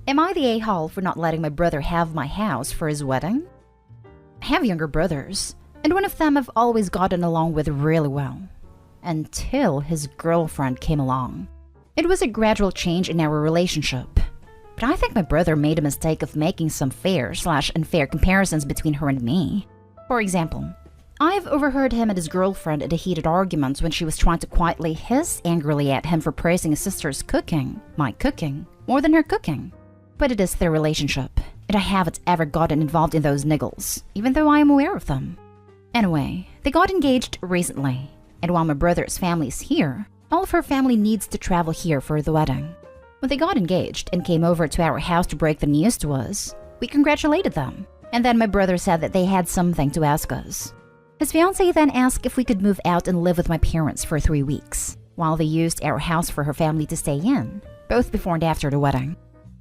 Am I the a-hole for not letting my brother have my house for his wedding? I have younger brothers, and one of them I've always gotten along with really well. Until his girlfriend came along. It was a gradual change in our relationship. But I think my brother made a mistake of making some fair/unfair comparisons between her and me. For example, I've overheard him and his girlfriend in a heated argument when she was trying to quietly hiss angrily at him for praising his sister's cooking, my cooking, more than her cooking. But it is their relationship, and I haven't ever gotten involved in those niggles, even though I am aware of them. Anyway, they got engaged recently, and while my brother's family is here, all of her family needs to travel here for the wedding. When they got engaged and came over to our house to break the news to us, we congratulated them, and then my brother said that they had something to ask us. His fiancée then asked if we could move out and live with my parents for 3 weeks, while they used our house for her family to stay in, both before and after the wedding.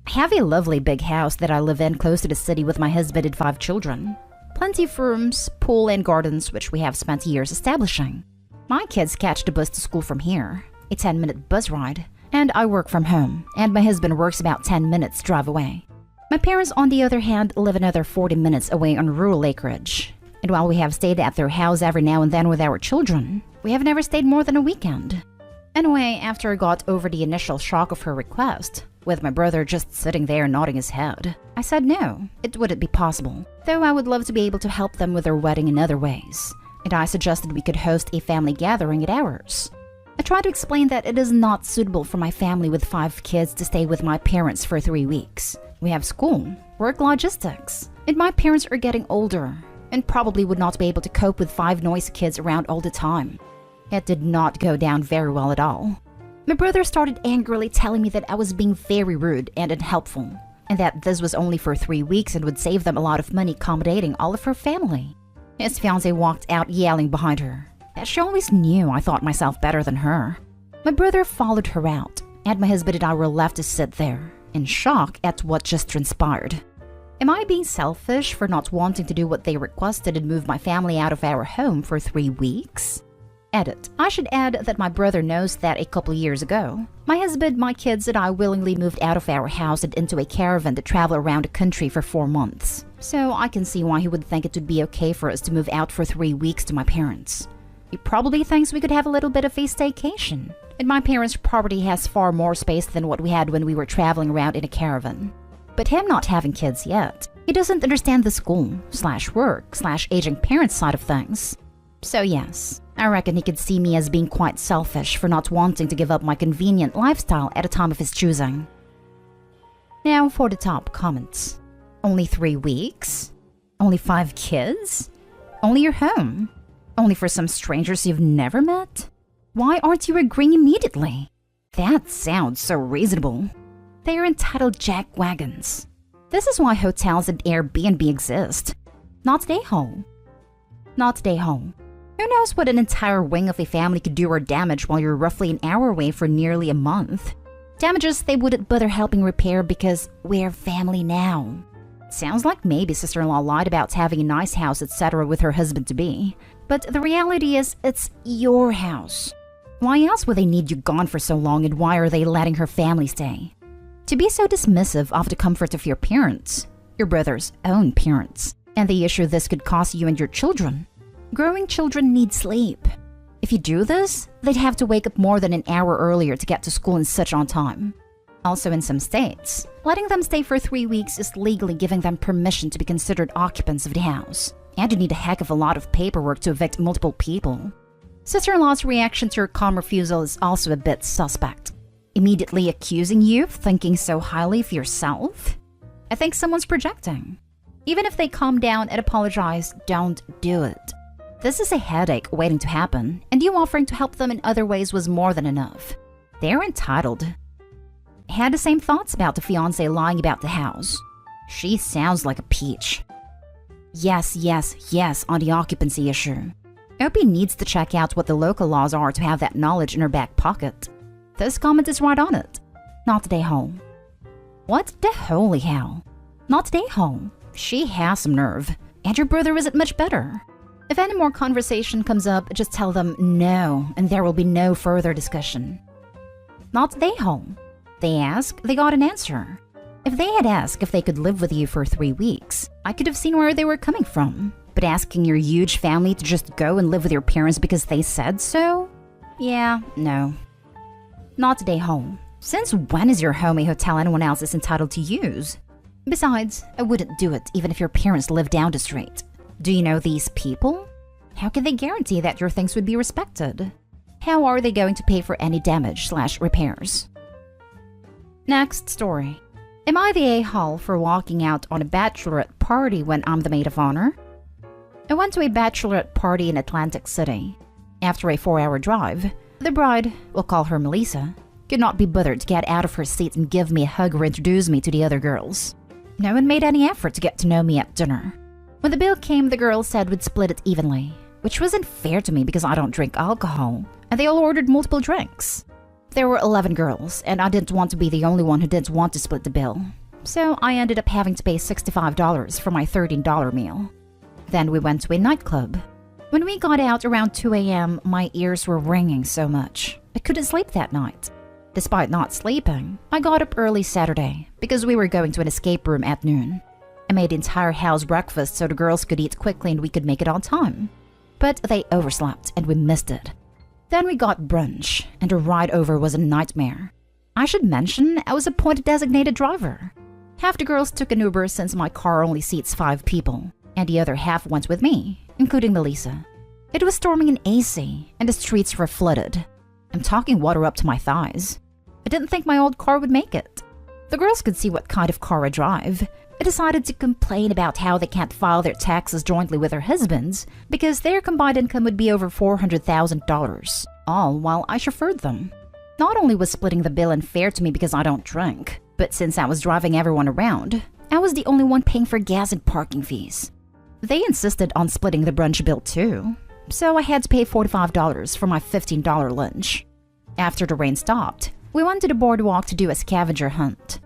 I have a lovely big house that I live in close to the city with my husband and 5 children. Plenty of rooms, pool and gardens which we have spent years establishing. My kids catch the bus to school from here, a 10-minute bus ride, and I work from home, and my husband works about 10 minutes drive away. My parents, on the other hand, live another 40 minutes away on rural acreage. And while we have stayed at their house every now and then with our children, we have never stayed more than a weekend. Anyway, after I got over the initial shock of her request, with my brother just sitting there nodding his head, I said no, it wouldn't be possible, though I would love to be able to help them with their wedding in other ways, and I suggested we could host a family gathering at ours. I tried to explain that it is not suitable for my family with 5 kids to stay with my parents for 3 weeks. We have school, work logistics, and my parents are getting older, and probably would not be able to cope with 5 noisy kids around all the time. It did not go down very well at all. My brother started angrily telling me that I was being very rude and unhelpful, and that this was only for 3 weeks and would save them a lot of money accommodating all of her family. His fiancée walked out yelling behind her that she always knew I thought myself better than her. My brother followed her out, and my husband and I were left to sit there, in shock at what just transpired. Am I being selfish for not wanting to do what they requested and move my family out of our home for 3 weeks? Edit. I should add that my brother knows that a couple years ago, my husband, my kids, and I willingly moved out of our house and into a caravan to travel around the country for 4 months. So I can see why he would think it would be okay for us to move out for 3 weeks to my parents. He probably thinks we could have a little bit of a staycation, and my parents' property has far more space than what we had when we were traveling around in a caravan. But him not having kids yet, he doesn't understand the school/work/aging parents side of things. So yes, I reckon he could see me as being quite selfish for not wanting to give up my convenient lifestyle at a time of his choosing. Now for the top comments. Only 3 weeks? Only 5 kids? Only your home? Only for some strangers you've never met? Why aren't you agreeing immediately? That sounds so reasonable. They are entitled jackwagons. This is why hotels and Airbnb exist. Not day home. Not day home. Who knows what an entire wing of a family could do or damage while you're roughly an hour away for nearly a month? Damages they wouldn't bother helping repair because we're family now. Sounds like maybe sister-in-law lied about having a nice house, etc. with her husband-to-be. But the reality is, it's your house. Why else would they need you gone for so long, and why are they letting her family stay? To be so dismissive of the comfort of your parents, your brother's own parents, and the issue this could cost you and your children. Growing children need sleep. If you do this, they'd have to wake up more than an hour earlier to get to school and such on time. Also in some states, letting them stay for 3 weeks is legally giving them permission to be considered occupants of the house. And you need a heck of a lot of paperwork to evict multiple people. Sister-in-law's reaction to her calm refusal is also a bit suspect. Immediately accusing you of thinking so highly of yourself? I think someone's projecting. Even if they calm down and apologize, don't do it. This is a headache waiting to happen, and you offering to help them in other ways was more than enough. They're entitled. I had the same thoughts about the fiancé lying about the house. She sounds like a peach. Yes, yes, yes on the occupancy issue. Opie needs to check out what the local laws are to have that knowledge in her back pocket. This comment is right on it. Not today home. What the holy hell? Not today home. She has some nerve. And your brother isn't much better. If any more conversation comes up, just tell them no, and there will be no further discussion. Not today home. They ask, they got an answer. If they had asked if they could live with you for 3 weeks, I could have seen where they were coming from. But asking your huge family to just go and live with your parents because they said so? Yeah, no. Not today home. Since when is your home a hotel anyone else is entitled to use? Besides, I wouldn't do it even if your parents lived down the street. Do you know these people? How can they guarantee that your things would be respected? How are they going to pay for any damage/repairs? Next story. Am I the a-hole for walking out on a bachelorette party when I'm the maid of honor? I went to a bachelorette party in Atlantic City. After a 4-hour drive, the bride, we'll call her Melissa, could not be bothered to get out of her seat and give me a hug or introduce me to the other girls. No one made any effort to get to know me at dinner. When the bill came, the girls said we'd split it evenly, which wasn't fair to me because I don't drink alcohol, and they all ordered multiple drinks. There were 11 girls, and I didn't want to be the only one who didn't want to split the bill. So I ended up having to pay $65 for my $13 meal. Then we went to a nightclub. When we got out around 2 a.m., my ears were ringing so much. I couldn't sleep that night. Despite not sleeping, I got up early Saturday because we were going to an escape room at noon. I made the entire house breakfast so the girls could eat quickly and we could make it on time. But they overslept and we missed it. Then we got brunch, and the ride over was a nightmare. I should mention I was appointed designated driver. Half the girls took an Uber since my car only seats 5 people, and the other half went with me, including Melissa. It was storming in AC, and the streets were flooded. I'm talking water up to my thighs. I didn't think my old car would make it. The girls could see what kind of car I drive. I decided to complain about how they can't file their taxes jointly with their husbands because their combined income would be over $400,000, all while I chauffeured them. Not only was splitting the bill unfair to me because I don't drink, but since I was driving everyone around, I was the only one paying for gas and parking fees. They insisted on splitting the brunch bill too, so I had to pay $45 for my $15 lunch. After the rain stopped, we went to the boardwalk to do a scavenger hunt.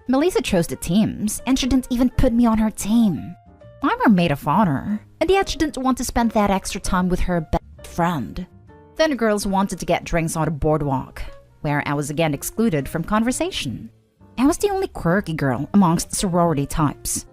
Melissa chose the teams, and she didn't even put me on her team. I'm her maid of honor, and yet she didn't want to spend that extra time with her best friend. Then the girls wanted to get drinks on the boardwalk, where I was again excluded from conversation. I was the only quirky girl amongst sorority types.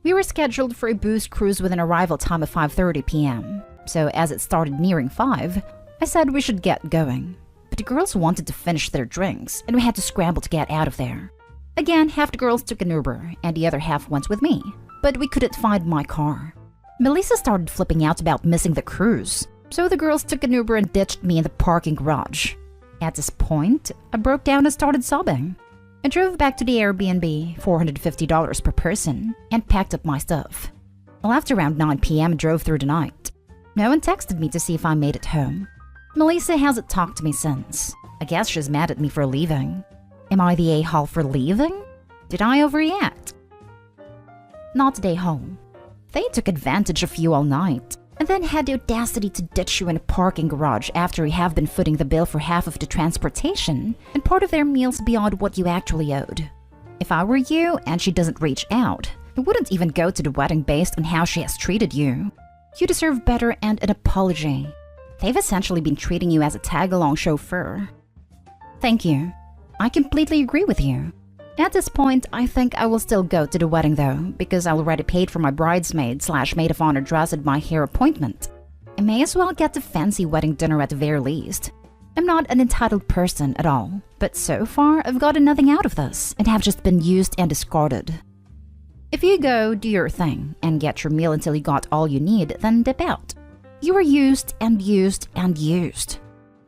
We were scheduled for a booze cruise with an arrival time of 5:30 p.m., so as it started nearing 5, I said we should get going. But the girls wanted to finish their drinks, and we had to scramble to get out of there. Again, half the girls took an Uber, and the other half went with me, but we couldn't find my car. Melissa started flipping out about missing the cruise, so the girls took an Uber and ditched me in the parking garage. At this point, I broke down and started sobbing. I drove back to the Airbnb, $450 per person, and packed up my stuff. I left around 9 p.m. and drove through the night. No one texted me to see if I made it home. Melissa hasn't talked to me since. I guess she's mad at me for leaving. Am I the a-hole for leaving? Did I overreact? Not today home. They took advantage of you all night, and then had the audacity to ditch you in a parking garage after you have been footing the bill for half of the transportation and part of their meals beyond what you actually owed. If I were you and she doesn't reach out, I wouldn't even go to the wedding based on how she has treated you. You deserve better and an apology. They've essentially been treating you as a tag-along chauffeur. Thank you. I completely agree with you. At this point, I think I will still go to the wedding though, because I already paid for my bridesmaid/maid of honor dress and my hair appointment. I may as well get the fancy wedding dinner at the very least. I'm not an entitled person at all, but so far I've gotten nothing out of this and have just been used and discarded. If you go, do your thing, and get your meal until you got all you need, then dip out. You were used and used and used.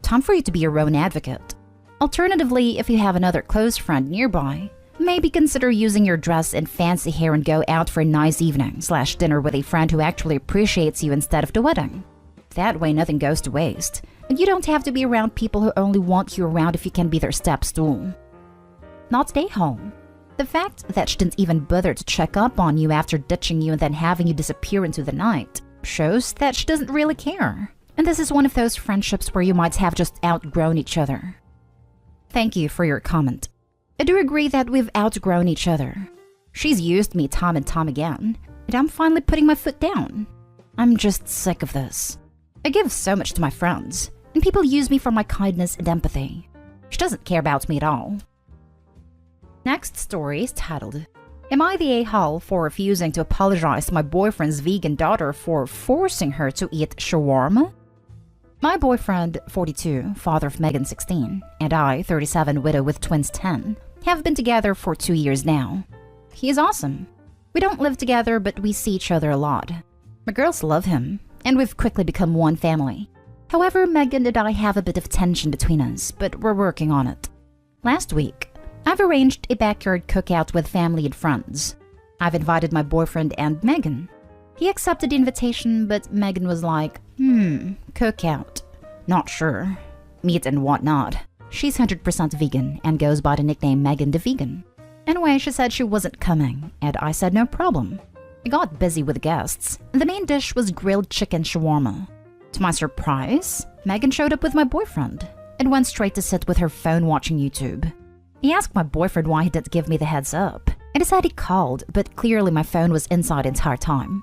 Time for you to be your own advocate. Alternatively, if you have another close friend nearby, maybe consider using your dress and fancy hair and go out for a nice evening/dinner with a friend who actually appreciates you instead of the wedding. That way nothing goes to waste, and you don't have to be around people who only want you around if you can be their step stool. Not stay home. The fact that she didn't even bother to check up on you after ditching you and then having you disappear into the night shows that she doesn't really care. And this is one of those friendships where you might have just outgrown each other. Thank you for your comment. I do agree that we've outgrown each other. She's used me time and time again, and I'm finally putting my foot down. I'm just sick of this. I give so much to my friends, and people use me for my kindness and empathy. She doesn't care about me at all. Next story is titled, Am I the a-hole for refusing to apologize to my boyfriend's vegan daughter for forcing her to eat shawarma? My boyfriend, 42, father of Megan, 16, and I, 37, widow with twins, 10, have been together for 2 years now. He is awesome. We don't live together, but we see each other a lot. My girls love him, and we've quickly become one family. However, Megan and I have a bit of tension between us, but we're working on it. Last week, I've arranged a backyard cookout with family and friends. I've invited my boyfriend and Megan. He accepted the invitation, but Megan was like, cookout. Not sure. Meat and whatnot. She's 100% vegan and goes by the nickname Megan the Vegan. Anyway, she said she wasn't coming, and I said no problem. We got busy with guests, and the main dish was grilled chicken shawarma. To my surprise, Megan showed up with my boyfriend and went straight to sit with her phone watching YouTube. He asked my boyfriend why he didn't give me the heads up, and he said he called, but clearly my phone was inside the entire time.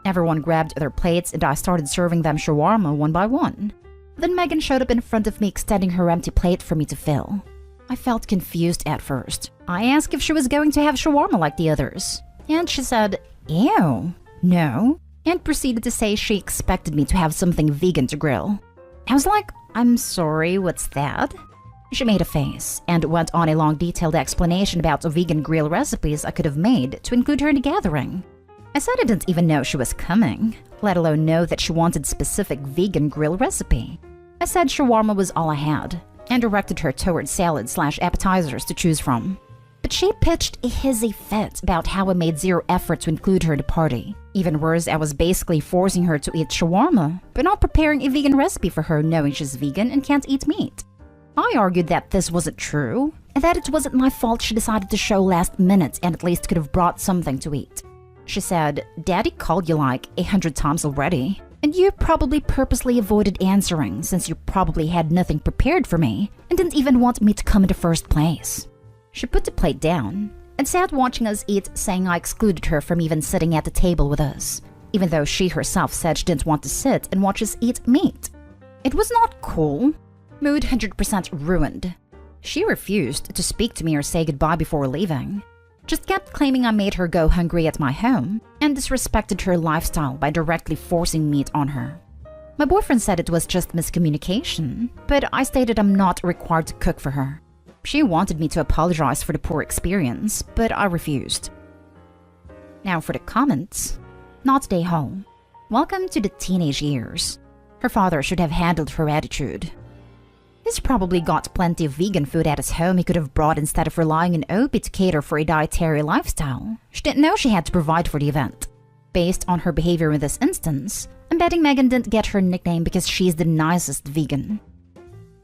Everyone grabbed their plates and I started serving them shawarma one by one. Then Megan showed up in front of me extending her empty plate for me to fill. I felt confused at first. I asked if she was going to have shawarma like the others, and she said, "Ew, no," and proceeded to say she expected me to have something vegan to grill. I was like, "I'm sorry, what's that?" She made a face and went on a long detailed explanation about vegan grill recipes I could have made to include her in the gathering. I said I didn't even know she was coming, let alone know that she wanted specific vegan grill recipe. I said shawarma was all I had, and directed her towards salad/appetizers to choose from. But she pitched a hissy fit about how I made zero effort to include her in the party. Even worse, I was basically forcing her to eat shawarma, but not preparing a vegan recipe for her knowing she's vegan and can't eat meat. I argued that this wasn't true, and that it wasn't my fault she decided to show last minute and at least could have brought something to eat. She said, "Daddy called you like 100 times already, and you probably purposely avoided answering since you probably had nothing prepared for me and didn't even want me to come in the first place." She put the plate down and sat watching us eat, saying I excluded her from even sitting at the table with us, even though she herself said she didn't want to sit and watch us eat meat. It was not cool. Mood 100% ruined. She refused to speak to me or say goodbye before leaving. Just kept claiming I made her go hungry at my home and disrespected her lifestyle by directly forcing meat on her. My boyfriend said it was just miscommunication, but I stated I'm not required to cook for her. She wanted me to apologize for the poor experience, but I refused. Now for the comments. Not day home. Welcome to the teenage years. Her father should have handled her attitude. He's probably got plenty of vegan food at his home he could have brought instead of relying on OP to cater for a dietary lifestyle. She didn't know she had to provide for the event. Based on her behavior in this instance, I'm betting Megan didn't get her nickname because she's the nicest vegan.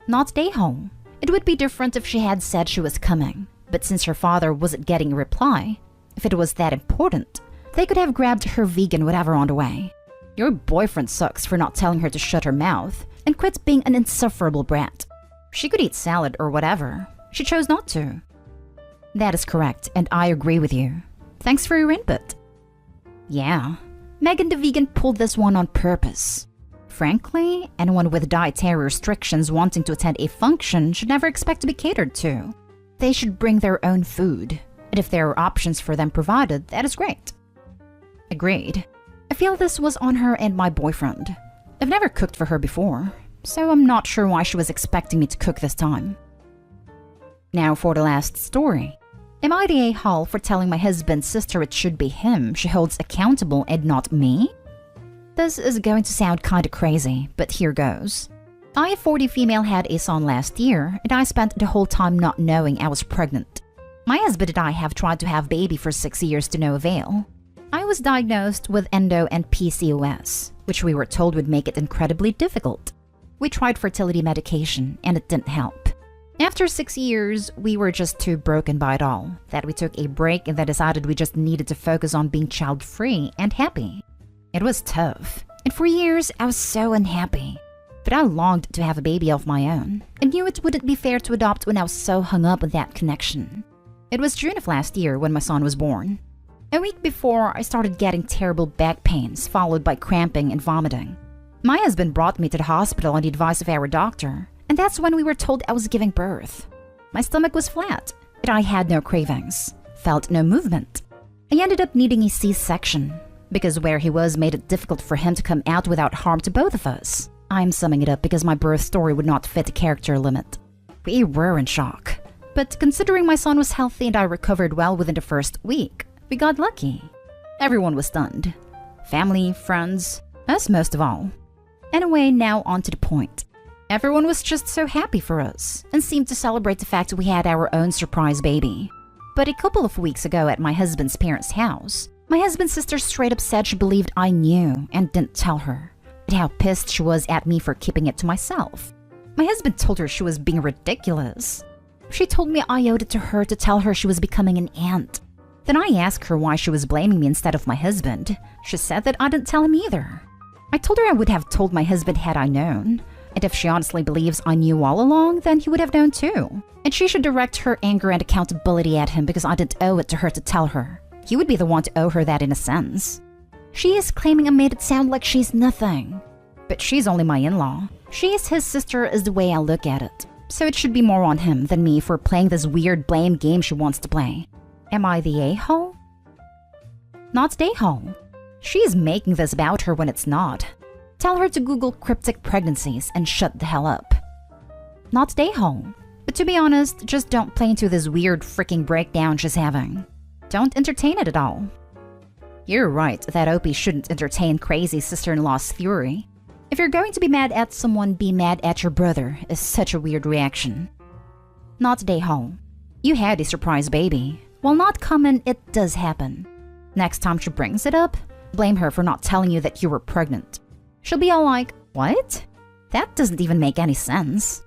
Not day home. It would be different if she had said she was coming, but since her father wasn't getting a reply, if it was that important, they could have grabbed her vegan whatever on the way. Your boyfriend sucks for not telling her to shut her mouth and quit being an insufferable brat. She could eat salad or whatever. She chose not to. That is correct, and I agree with you. Thanks for your input. Yeah, Megan the Vegan pulled this one on purpose. Frankly, anyone with dietary restrictions wanting to attend a function should never expect to be catered to. They should bring their own food, and if there are options for them provided, that is great. Agreed. I feel this was on her and my boyfriend. I've never cooked for her before, so I'm not sure why she was expecting me to cook this time. Now for the last story. Am I the a-hole for telling my husband's sister it should be him she holds accountable and not me? This is going to sound kinda crazy, but here goes. I, a 40 female, had a son last year, and I spent the whole time not knowing I was pregnant. My husband and I have tried to have baby for 6 years to no avail. I was diagnosed with endo and PCOS, which we were told would make it incredibly difficult. We tried fertility medication, and it didn't help. After 6 years, we were just too broken by it all, that we took a break and then decided we just needed to focus on being child-free and happy. It was tough, and for years I was so unhappy. But I longed to have a baby of my own, and knew it wouldn't be fair to adopt when I was so hung up on that connection. It was June of last year when my son was born. A week before, I started getting terrible back pains, followed by cramping and vomiting. My husband brought me to the hospital on the advice of our doctor, and that's when we were told I was giving birth. My stomach was flat, and I had no cravings, felt no movement. I ended up needing a C-section because where he was made it difficult for him to come out without harm to both of us. I'm summing it up because my birth story would not fit the character limit. We were in shock, but considering my son was healthy and I recovered well within the first week, we got lucky. Everyone was stunned. Family, friends, us most of all. Anyway, now on to the point. Everyone was just so happy for us and seemed to celebrate the fact that we had our own surprise baby. But a couple of weeks ago at my husband's parents' house, my husband's sister straight up said she believed I knew and didn't tell her, and how pissed she was at me for keeping it to myself. My husband told her she was being ridiculous. She told me I owed it to her to tell her she was becoming an aunt. Then I asked her why she was blaming me instead of my husband. She said that I didn't tell him either. I told her I would have told my husband had I known, and if she honestly believes I knew all along, then he would have known too. And she should direct her anger and accountability at him because I didn't owe it to her to tell her. He would be the one to owe her that in a sense. She is claiming I made it sound like she's nothing. But she's only my in-law. She is his sister is the way I look at it. So it should be more on him than me for playing this weird blame game she wants to play. Am I the a-hole? Not the a-hole. She is making this about her when it's not. Tell her to Google cryptic pregnancies and shut the hell up. Not the a-hole. But to be honest, just don't play into this weird freaking breakdown she's having. Don't entertain it at all. You're right that Opie shouldn't entertain crazy sister-in-law's theory. If you're going to be mad at someone, be mad at your brother is such a weird reaction. Not the a-hole. You had a surprise baby. While not common, it does happen. Next time she brings it up, blame her for not telling you that you were pregnant. She'll be all like, what? That doesn't even make any sense.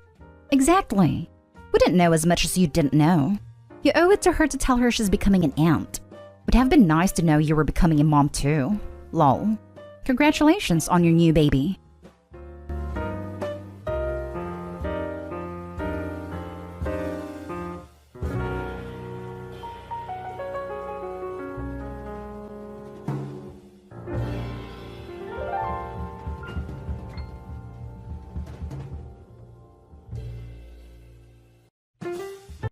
Exactly. We didn't know as much as you didn't know. You owe it to her to tell her she's becoming an aunt. Would have been nice to know you were becoming a mom too. Lol. Congratulations on your new baby.